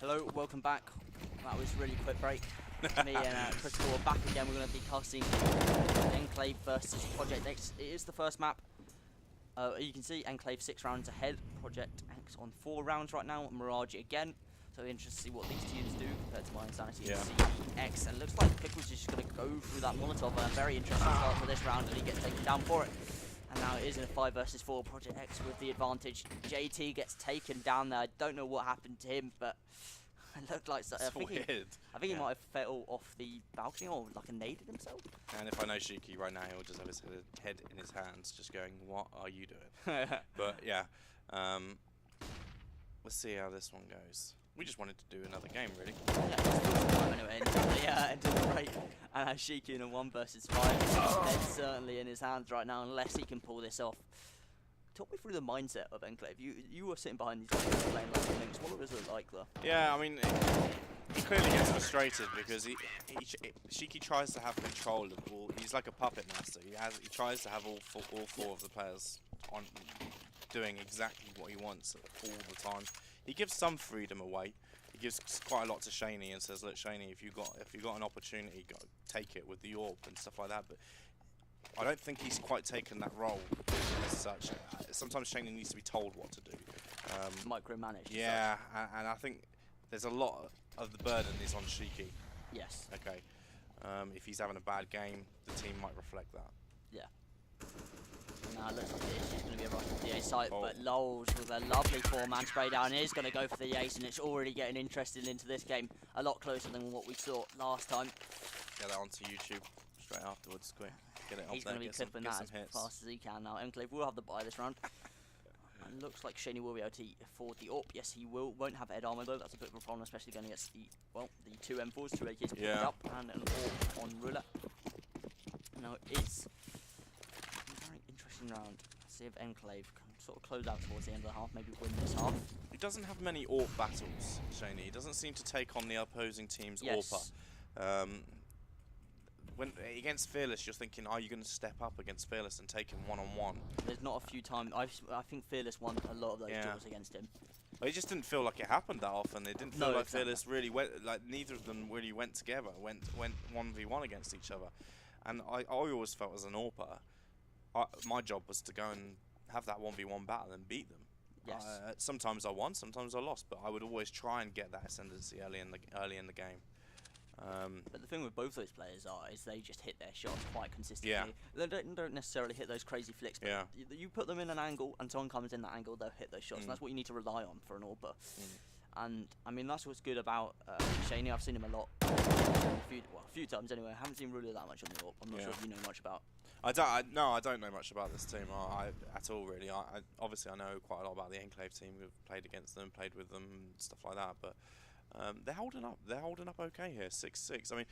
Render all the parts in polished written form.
Hello, welcome back. That was a really quick break. Me and Crystal are back again. We're going to be casting Enclave versus ProjectX. It is the first map. You can see Enclave 6 rounds ahead. ProjectX on 4 rounds right now. Mirage again. So interested to see what these teams do compared to my Insanity and CX. And it looks like Pickles is just going to go through that Molotov. And a very interesting start for this round, and he gets taken down for it. And now it is in a 5 versus 4. ProjectX with the advantage. JT gets taken down there. I don't know what happened to him, but it looked like I think he might have fell off the balcony or like a naded himself. And if I know Shiki right now, he'll just have his head in his hands, just going, "What are you doing?" But yeah, let's see how this one goes. We just wanted to do another game, really. Yeah, anyway, until the break. And Shiki in a 1 versus 5. Head's certainly in his hands right now, unless he can pull this off. Talk me through the mindset of Enclave. You were sitting behind these guys playing like links. What was it like though? Yeah, I mean, he clearly gets frustrated because Shiki tries to have control of all. He's like a puppet master. He tries to have all four of the players on doing exactly what he wants all the time. He gives some freedom away. He gives quite a lot to Shaney and says, "Look, Shaney, if you got an opportunity, go take it with the orb and stuff like that." But I don't think he's quite taken that role as such. Sometimes Shaney needs to be told what to do. Micromanaged. Yeah, and I think there's a lot of the burden is on Shiki. Yes. Okay. If he's having a bad game, the team might reflect that. Yeah. Now it looks like it's going to be a rush to the A site, but Lowell's with a lovely 4-man spray down is going to go for the ace, and it's already getting interested into this game. A lot closer than what we saw last time. Get that onto YouTube straight afterwards, quick. Get it He's up there, going to be clipping that as fast as he can now. Enclave will have the buy this round. And looks like Shaney will be able to afford the AWP. Yes, he will. Won't have head armor though. That's a bit of a problem, especially going against the, well, the 2 M4s, 2 AKs picked up, and an AWP on Ruler. Now it's a very interesting round. Let's see if Enclave can sort of close out towards the end of the half, maybe win this half. He doesn't have many AWP battles, Shaney. He doesn't seem to take on the opposing team's AWPer. When against Fearless, you're thinking, are you going to step up against Fearless and take him one-on-one? There's not a few times. I think Fearless won a lot of those duels against him. Well, it just didn't feel like it happened that often. It didn't feel like Fearless really went, like neither of them really went together, went 1v1 against each other. And I always felt as an AWPer, my job was to go and have that 1v1 battle and beat them. Yes. Sometimes I won, sometimes I lost, but I would always try and get that ascendancy early in the game. But the thing with both those players is they just hit their shots quite consistently. Yeah. They don't necessarily hit those crazy flicks, but you put them in an angle and someone comes in that angle, they'll hit those shots. And that's what you need to rely on for an AWPer. And I mean, that's what's good about Shaney. I've seen him a lot, a few times anyway. I haven't seen Ruler that much on the AWP. I'm not sure if you know much about. I don't know much about this team at all, really. Obviously I know quite a lot about the Enclave team. We've played against them, played with them, and stuff like that. But they're holding up. They're holding up okay here. 6-6. I mean,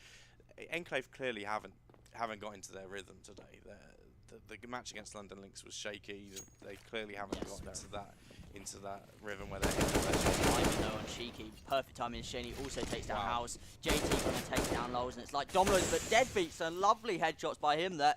Enclave clearly haven't got into their rhythm today. The match against London Lynx was shaky. They clearly haven't got into that rhythm where they're hitting their shots. Timing though on Shiki, perfect timing. Shaney also takes down House. JT gonna take down Lowell's, and it's like dominoes, but deadbeats and lovely headshots by him there.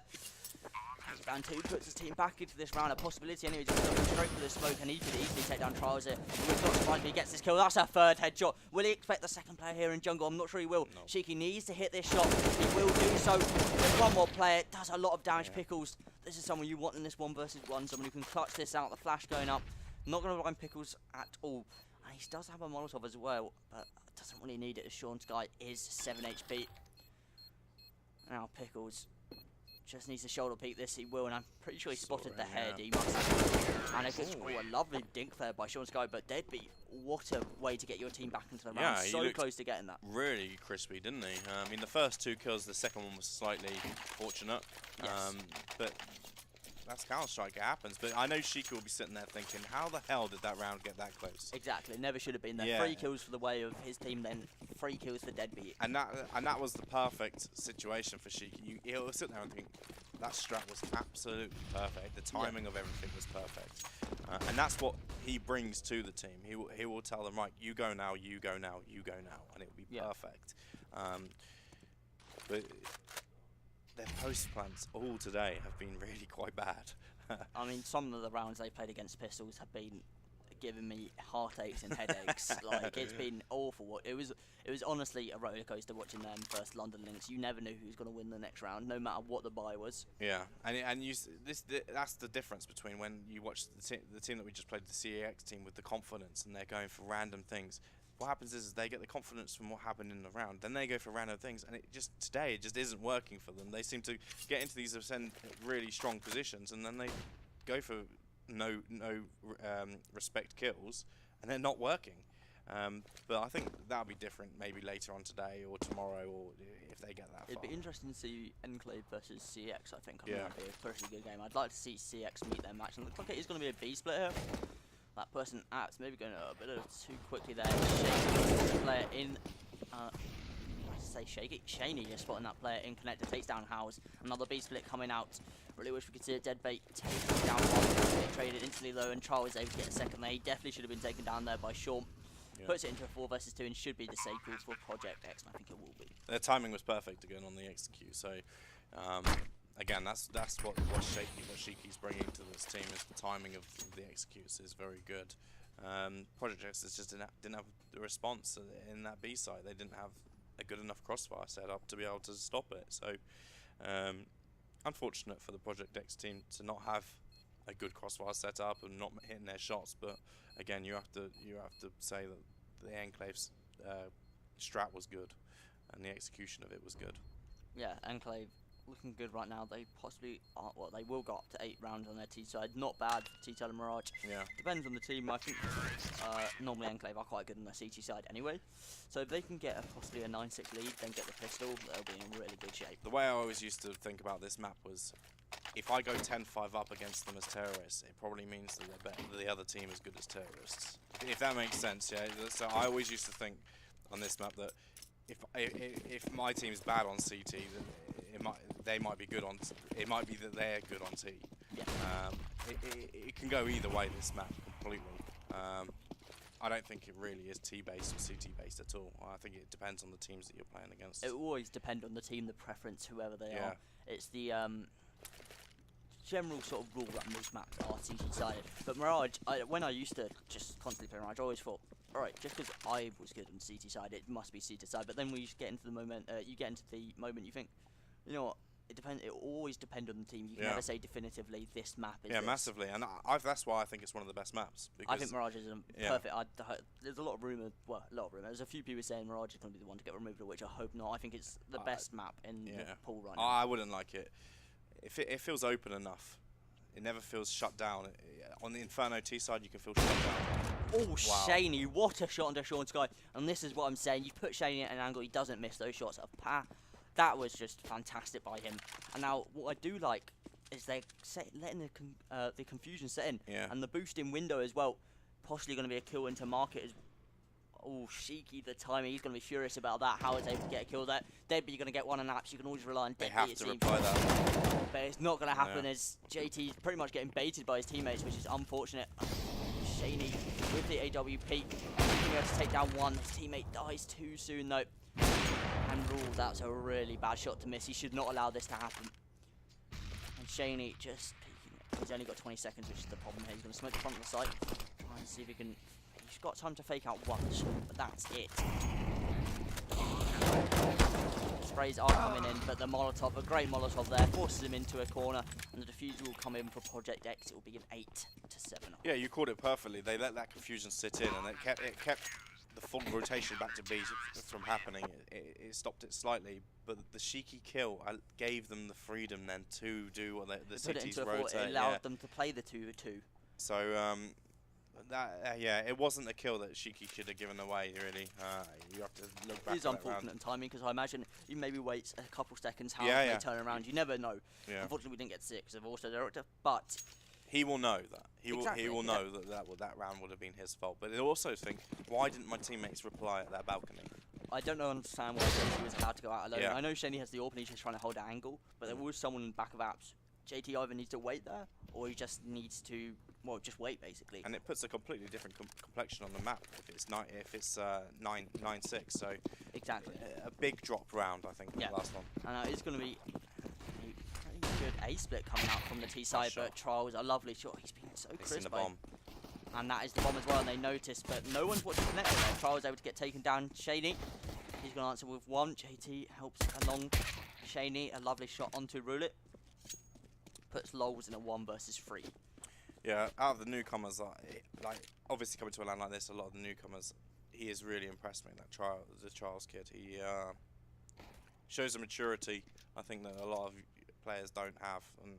Round 2 puts his team back into this round. A possibility anyway, just going straight for the smoke, and he could easily take down Trials here. We're not surprised if he gets this kill. That's a 3rd headshot. Will he expect the 2nd player here in jungle? I'm not sure he will. No. Shiki needs to hit this shot. He will do so. There's one more player. It does a lot of damage. Pickles, this is someone you want in this 1 versus 1. Someone who can clutch this out. The flash going up. Not going to blind Pickles at all. And he does have a Molotov as well, but doesn't really need it as Sean Sky is 7 HP. Now Pickles just needs to shoulder peek this, he will, and I'm pretty sure he spotted the head. He must have. And a lovely dink there by Sean Sky, but deadbeat. What a way to get your team back into the round. So close to getting that. Really crispy, didn't he? I mean, the first 2 kills, the second one was slightly fortunate. But that's Counter-Strike, it happens. But I know Shiki will be sitting there thinking, how the hell did that round get that close? Exactly, never should have been there. 3 kills for the way of his team, then 3 kills for deadbeat. And that was the perfect situation for Shiki. He'll sit there and think, that strat was absolutely perfect. The timing of everything was perfect. And that's what he brings to the team. He will tell them, right, you go now, you go now, you go now, and it will be perfect. But their post plants all today have been really quite bad. I mean, some of the rounds they played against Pistols have been given me heartaches and headaches. Like, it's been awful. It was honestly a roller coaster watching them first London Lynx. You never knew who was going to win the next round, no matter what the bye was. Yeah, that's the difference between when you watch the team that we just played, the CEX team, with the confidence and they're going for random things. What happens is they get the confidence from what happened in the round, then they go for random things, and today it just isn't working for them. They seem to get into these really strong positions, and then they go for no respect kills, and they're not working. But I think that'll be different maybe later on today or tomorrow, or if they get that far. It'd be interesting to see Enclave versus CX, I think. I think that'd be a pretty good game. I'd like to see CX meet their match, and it looks like it is going to be a B split here. That person apps maybe going a bit too quickly there. Shaky player in, Shaney just spotting that player in connector, takes down House. Another B split coming out. Really wish we could see a dead bait take down one. Get traded instantly low, and Charles is able to get a second there. He definitely should have been taken down there by Sean. Yeah. Puts it into a 4 versus 2 and should be disabled for ProjectX, and I think it will be. Their timing was perfect again on the execute, so again, that's what Shiki's bringing to this team, is the timing of the executes is very good. ProjectX just didn't have the response in that B side. They didn't have a good enough crossfire set up to be able to stop it. So unfortunate for the ProjectX team to not have a good crossfire set up and not hitting their shots. But again, you have to say that the Enclave's strat was good and the execution of it was good. Yeah, Enclave looking good right now. They possibly are, well, they will go up to 8 rounds on their T side. Not bad for T-Tail and Mirage. Yeah. Depends on the team. I think normally Enclave are quite good on their CT side anyway. So if they can get possibly a 9-6 lead, then get the pistol, they'll be in really good shape. The way I always used to think about this map was, if I go 10-5 up against them as terrorists, it probably means that the other team is good as terrorists. If that makes sense, yeah. So I always used to think on this map that if my team's bad on CT, then they might be good on. It might be that they're good on T. Yeah. It can go either way, this map, completely. I don't think it really is T-based or CT-based at all. I think it depends on the teams that you're playing against. It will always depend on the team, the preference, whoever they are. It's the general sort of rule that most maps are CT-sided. But Mirage, when I used to just constantly play Mirage, I always thought, alright, just because I was good on CT side, it must be CT side. But then when you get into the moment, you think, you know what? It depends. It always depends on the team. You can never say definitively this map is. Yeah, massively, and that's why I think it's one of the best maps. I think Mirage is perfect. There's a lot of rumour. Well, a lot of rumour. There's a few people saying Mirage is going to be the one to get removed, which I hope not. I think it's the best map in the pool right now. I wouldn't like it. If it feels open enough, it never feels shut down. On the Inferno T side, you can feel shut down. Oh, wow. Shaney, what a shot under Sean Sky. And this is what I'm saying. You put Shaney at an angle, he doesn't miss those shots of pa. That was just fantastic by him. And now, what I do like is they're letting the confusion set in. Yeah. And the boosting window as well. Possibly going to be a kill into market as oh, Shiki, the timing. He's going to be furious about that. How is able to get a kill there. Deadbeat, you're going to get one on apps. You can always rely on Deadbeat. They have to reply that. But it's not going to happen as JT's pretty much getting baited by his teammates, which is unfortunate. Shaney with the AWP. Being able to take down one. His teammate dies too soon, though. And Rule, that's a really bad shot to miss. He should not allow this to happen. And Shaney just peeking it. He's only got 20 seconds, which is the problem here. He's going to smoke the front of the site. Try and see if he can. He's got time to fake out once, but that's it. Sprays are coming in, but the Molotov, a great Molotov there, forces him into a corner, and the defusal will come in for ProjectX. It will be an 8-7. Yeah, you called it perfectly. They let that confusion sit in, and it kept the full rotation back to B from happening. It stopped it slightly, but the Shiki kill gave them the freedom then to do what the cities rotate. It allowed them to play the 2-2. So it wasn't a kill that Shiki should have given away, really. You have to look back. It is unfortunate in timing, because I imagine you maybe wait a couple seconds, how they turn around. You never know. Yeah. Unfortunately, we didn't get 6 of also director, but he will know that. He will know that round would have been his fault. But I also think, why didn't my teammates reply at that balcony? I don't understand why JT was allowed to go out alone. Yeah. I know Shaney has the open, he's just trying to hold an angle, but there was someone in the back of apps. JT either needs to wait there, or he just needs to, well, just wait basically. And it puts a completely different complexion on the map if it's 9-6. So exactly, a big drop round, I think, the last one. And it's going to be a pretty good A split coming out from the T side, but Trials a lovely shot. He's been so crisp. The bomb. And that is the bomb as well, and they noticed, but no one's watching connected there. Trials able to get taken down. Shaney, he's going to answer with one. JT helps along Shaney, a lovely shot onto Roulette. Puts Lols in a 1 versus 3. Yeah, out of the newcomers, like obviously coming to a land like this, a lot of the newcomers, he has really impressed me. That the Charles kid, he shows a maturity I think that a lot of players don't have, and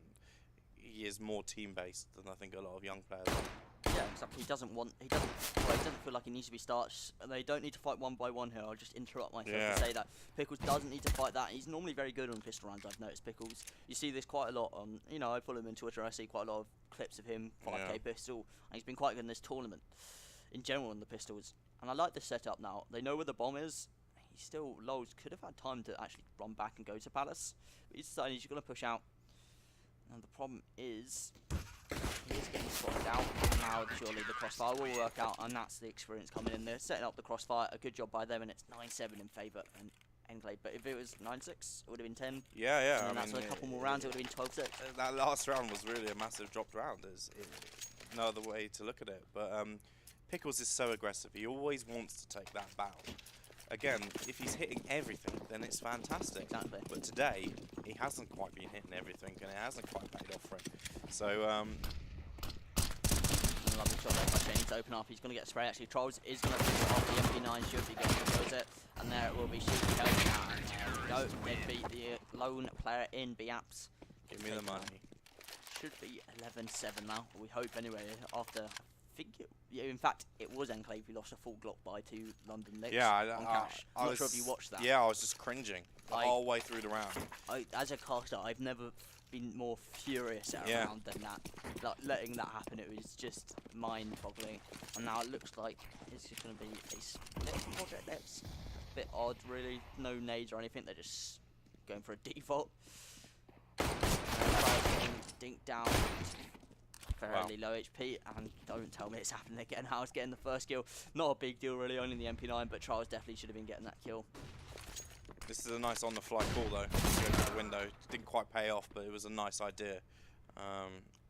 he is more team-based than I think a lot of young players are. Yeah, exactly. He doesn't feel like he needs to be starched. They don't need to fight 1 by 1 here. I'll just interrupt myself to say that. Pickles doesn't need to fight that. He's normally very good on pistol rounds, I've noticed. Pickles, you see this quite a lot on, you know, I follow him on Twitter, I see quite a lot of clips of him, 5k pistol, and he's been quite good in this tournament, in general on the pistols. And I like this setup now. They know where the bomb is. He still, Lols could have had time to actually run back and go to Palace, but he's decided he's going to push out. And the problem is, he is getting spotted out, and now surely the crossfire will work out, and that's the experience coming in there. Setting up the crossfire, a good job by them, and it's 9-7 in favour of Enclave. But if it was 9-6, it would have been 10. Yeah. And then that's with a couple more rounds, it would have been 12-6. That last round was really a massive dropped round. There's no other way to look at it. But Pickles is so aggressive. He always wants to take that battle. Again, if he's hitting everything, then it's fantastic. Exactly. But today, he hasn't quite been hitting everything, and it hasn't quite paid off for him. So, lovely shot there by Shaney to open up. He's going to get a spray. Actually, Trolls is going to finish it off. The MP9 should be going to close it. And there it will be. Shooting down. There we go. They beat the lone player in Biaps. give me the money. Should be 11-7 now. We hope anyway. After, I think in fact, it was Enclave who lost a full Glock by 2 London Licks. Yeah, on cash. I'm not sure if you watched that. Yeah, I was just cringing the whole way through the round. As a caster, I've never been more furious at a round than that. Like, letting that happen, it was just mind-boggling. And now it looks like it's just going to be a split project. That's a bit odd, really. No nades or anything. They're just going for a default. Dink down. Fairly low HP, and don't tell me it's happening again. How's getting the first kill? Not a big deal, really. Only the MP9, but Trials definitely should have been getting that kill. This is a nice on-the-fly call, though. Go to the window. Didn't quite pay off, but it was a nice idea.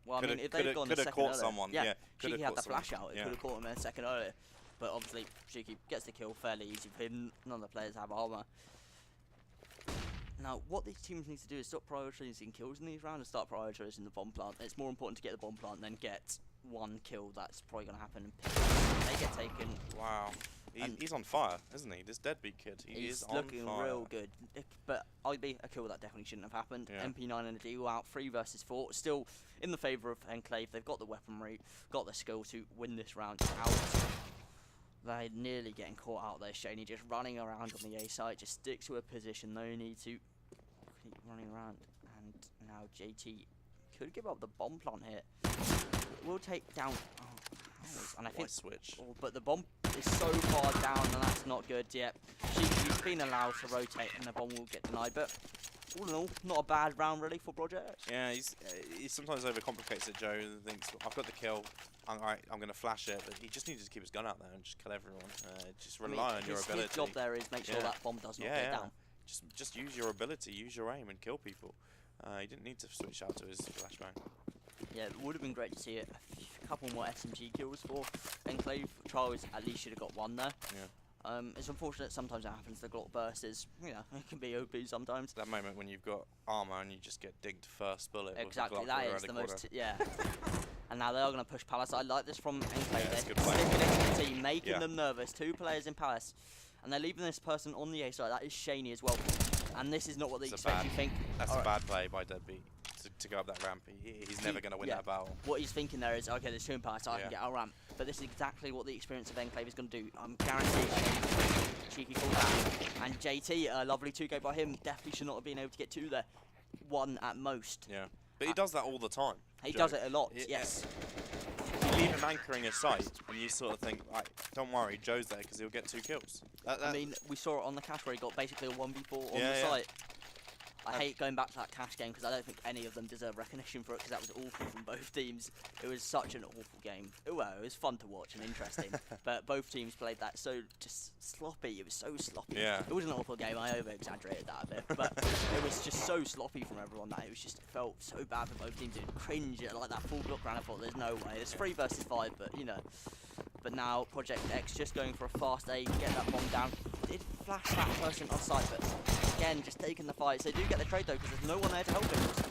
Well, I mean, if they'd gone a second caught earlier, someone. yeah, could Shiki have had the caught flash out. It yeah. could have caught him a second earlier. But obviously, Shiki gets the kill fairly easy for him. None of the players have armor. Now, what these teams need to do is stop prioritizing kills in these rounds and start prioritizing the bomb plant. It's more important to get the bomb plant than get one kill. That's probably going to happen. They get taken. Wow. He's on fire, isn't he? This deadbeat kid. He is on fire. He's looking real good. But I'd be a kill that definitely shouldn't have happened. Yeah. MP9 and a deal out 3 versus 4. Still in the favour of Enclave. They've got the weaponry, got the skill to win this round out. They're nearly getting caught out there. Shaney just running around on the A side. Just stick to a position. No need to keep running around. And now JT could give up the bomb plant here. We'll take down. And I think switch. But the bomb is so far down, and that's not good yet. She's been allowed to rotate, and the bomb will get denied. But all in all, not a bad round really for ProjectX. Yeah, he sometimes overcomplicates it, Joe, and thinks, I've got the kill, I'm going to flash it, but he just needs to keep his gun out there and just kill everyone. Just rely on your ability. His job there is make sure that bomb does not get down. Just use your ability, use your aim, and kill people. He didn't need to switch out to his flashbang. Yeah, it would have been great to see a couple more SMG kills for Enclave. Trials at least should have got one there. Yeah. It's unfortunate sometimes it happens. The Glock burst is, you know, it can be OP sometimes. That moment when you've got armor and you just get dinked first bullet. Exactly, with the Glock that is the corner. most, yeah. And now they are going to push Palace. I like this from Enclave. Yeah, that's They're good play. sticking into the team, making them nervous. 2 players in Palace. And they're leaving this person on the A side. That is Shaney as well. And this is not what they expect. You think that's a bad play by Deadbeat to go up that ramp. He's never going to win that battle. What he's thinking there is, okay, there's 2 in Palace, so I can get our ramp. But this is exactly what the experience of Enclave is going to do. I'm guaranteed Cheeky called that. And JT, a lovely 2K by him, definitely should not have been able to get 2 there. 1 at most. Yeah. But he does that all the time. He does it a lot, yes. You leave him anchoring a site, and you sort of think, right, don't worry, Joe's there because he'll get 2 kills. I mean, we saw it on the cash where he got basically a 1v4 on the site. I hate going back to that cash game because I don't think any of them deserve recognition for it because that was awful from both teams. It was such an awful game. Well, it was fun to watch and interesting, but both teams played that so just sloppy. It was so sloppy. Yeah. It was an awful game. I over-exaggerated that a bit, but it was just so sloppy from everyone that it felt so bad for both teams. It would cringe at like that full block round. I thought there's no way. It's 3 versus 5, but you know. But now ProjectX just going for a fast A, get that bomb down. Did flash that person offside, but again, just taking the fight. So they do get the trade though, because there's no one there to help him.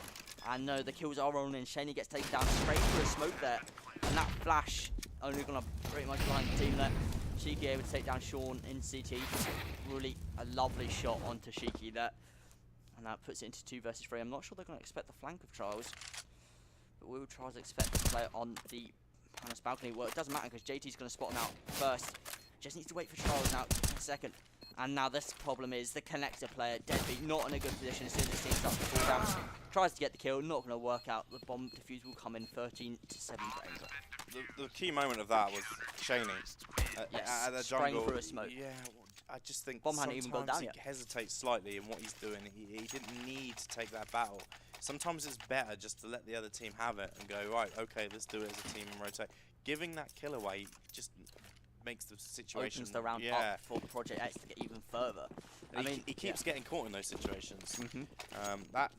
And no, the kills are rolling in. Shaney gets taken down straight through a smoke there. And that flash only going to pretty much blind the team there. Shiki able to take down Sean in CT. Really a lovely shot onto Shiki there. And that puts it into 2 versus 3. I'm not sure they're going to expect the flank of Trials. But will Trials expect to play on the Palace balcony? Well, it doesn't matter because JT's going to spot him out first. Just needs to wait for Trials now in a second. And now this problem is the connector player, Deadbeat, not in a good position as soon as his team starts to fall down. Tries to get the kill, not going to work out. The bomb defuse will come in 13 to 7 frames. The key moment of that was Shaney Yes, at the spraying jungle. through a smoke. Yeah, I just think Bomb hadn't even gone down he yet. hesitates slightly in what he's doing. He didn't need to take that battle. Sometimes it's better just to let the other team have it and go, right, okay, let's do it as a team and rotate. Giving that kill away just makes the situation Opens the round up for ProjectX to get even further. I mean, he keeps getting caught in those situations. Mhm.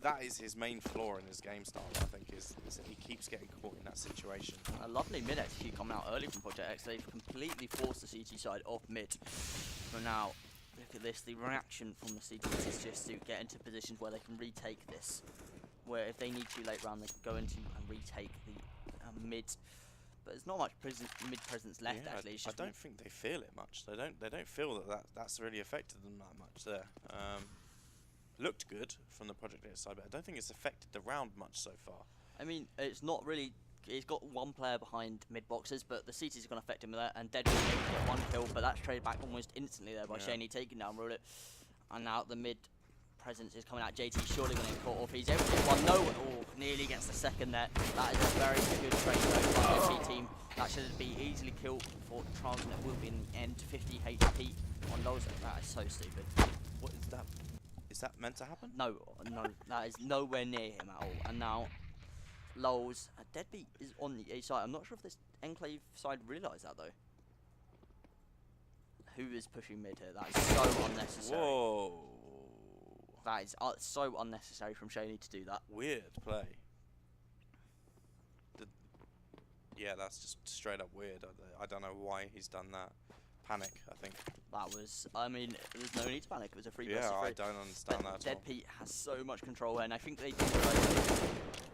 That is his main flaw in his game style, I think, is that he keeps getting caught in that situation. A lovely mid execute coming out early from ProjectX. They've completely forced the CT side off mid. But now, look at this. The reaction from the CTs is just to get into positions where they can retake this. Where if they need to late round, they can go into and retake the mid. But there's not much mid presence left actually. It's just I don't think they feel it much. They don't feel that's really affected them that much there. Looked good from the ProjectX side, but I don't think it's affected the round much so far. I mean, it's not really. He's got one player behind mid boxes, but the CTs are going to affect him with that. And Dead will get 1 kill, but that's traded back almost instantly there by Shaney taking down Rullet. And now the mid presence is coming out. JT surely going to get caught off. He's able to get 1. No, oh, nearly gets the second there. That is a very good trade though from the team. That should be easily killed for Trials, and it will be in the end 50 HP on Lowe's. That is so stupid. What is that? Is that meant to happen? No, that is nowhere near him at all. And now Lowe's Deadbeat is on the A side. I'm not sure if this Enclave side realise that though. Who is pushing mid here? That is so unnecessary. Whoa. That is so unnecessary from Shaney to do that. Weird play. Yeah, that's just straight up weird. I don't know why he's done that. Panic, I think. That was, I mean, there's no need to panic. It was a 3 versus 3. Yeah, I don't understand that at all. Deadbeat has so much control here, and I think they do realise.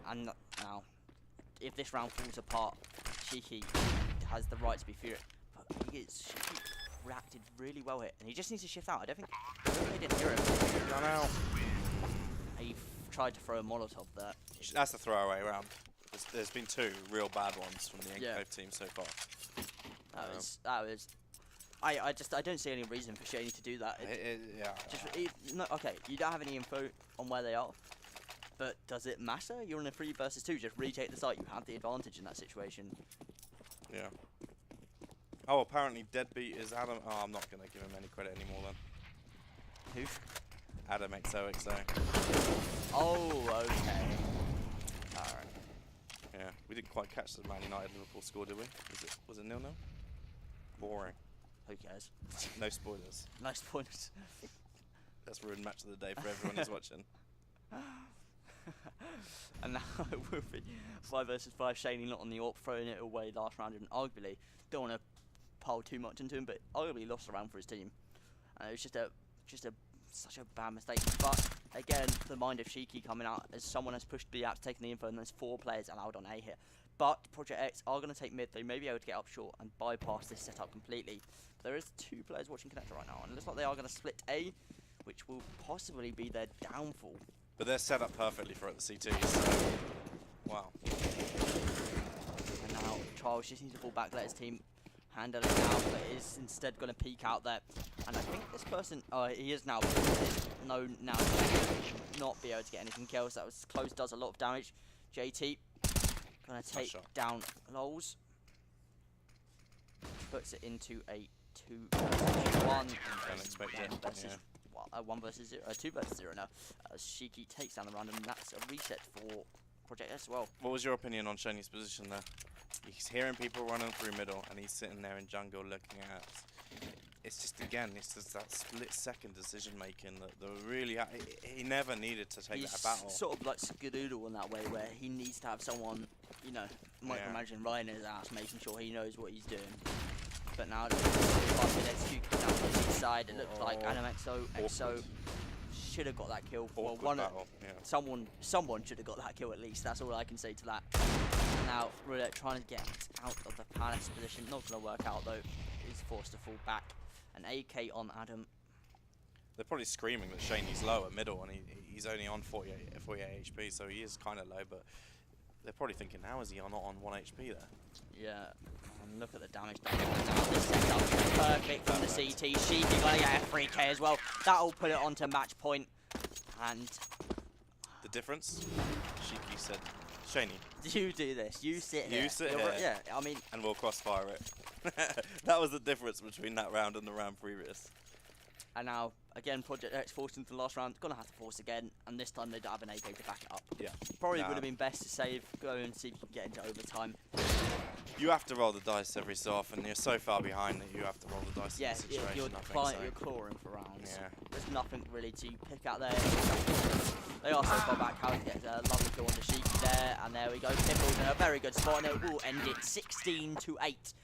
And now, if this round falls apart, Shiki has the right to be furious. But Shiki reacted really well here, and he just needs to shift out. I don't think they didn't hear him. Run out. He tried to throw a Molotov there. That's the throwaway round. There's been 2 real bad ones from the Enclave team so far. That was. I don't see any reason for Shaney to do that. No, okay, you don't have any info on where they are, but does it matter? You're in a 3 versus 2. Just retake the site. You have the advantage in that situation. Yeah. Oh, apparently Deadbeat is Adam. Oh, I'm not gonna give him any credit anymore then. Who? Adam XOXO. Oh, okay. Alright. Yeah, we didn't quite catch the Man United Liverpool score, did we? Was it 0-0? Boring. Who cares? No spoilers. Nice points. That's ruined match of the day for everyone who's watching. And now it will be 5 versus 5. Shaney not on the AWP, throwing it away last round, and arguably don't want to pile too much into him, but arguably lost the round for his team. And it was just such a bad mistake. But again, the mind of Shiki coming out as someone has pushed B out, taking the info, and there's 4 players allowed on A here. But ProjectX are going to take mid. They may be able to get up short and bypass this setup completely. There is 2 players watching connector right now, and it looks like they are going to split A, which will possibly be their downfall. But they're set up perfectly for it, the CTs. So wow. And now Charles just needs to fall back, let his team handle it now, but is instead going to peek out there. And I think this person, he is now known now to not be able to get anything else. That was close, does a lot of damage. JT going to take down Lowe's. Puts it into a 2 versus 1. Don't expect it. Versus, Yeah. well, a 1 versus 0, 2 versus 0 now. Shiki takes down the round, and that's a reset for ProjectX as well. What was your opinion on Shoney's position there? He's hearing people running through middle, and he's sitting there in jungle looking at. It's just that split-second decision-making that really he never needed to take that battle. He's sort of like Skadoodle in that way, where he needs to have someone, you know, micromanaging right in his ass, making sure he knows what he's doing. But now, if been executed down the east side, it looks like Adam EXO should have got that kill. Well, someone should have got that kill at least. That's all I can say to that. Now, Roulette trying to get out of the palace position. Not going to work out though. He's forced to fall back. An AK on Adam. They're probably screaming that Shaney's low at middle, and he's only on 48 HP, so he is kind of low. But they're probably thinking, how is he not on 1 HP there? Yeah. And look at the damage done. This setup is perfect from the CT. Shiki going to get a free K as well. That'll put it onto match point. And the difference? Shiki said, Shaney, you do this. You sit here. You sit here. Yeah, I mean. And we'll crossfire it. That was the difference between that round and the round previous. And now, again, ProjectX forced into the last round. Gonna have to force again, and this time they don't have an AK to back it up. Yeah. Probably would have been best to save, go and see if you can get into overtime. You have to roll the dice every so often. You're so far behind that you have to roll the dice in this situation. You're clawing for rounds. Yeah. There's nothing really to pick out there. They are so far back. How he gets a lovely kill on the Shiki there, and there we go. Pimples in a very good spot, and it will end it 16-8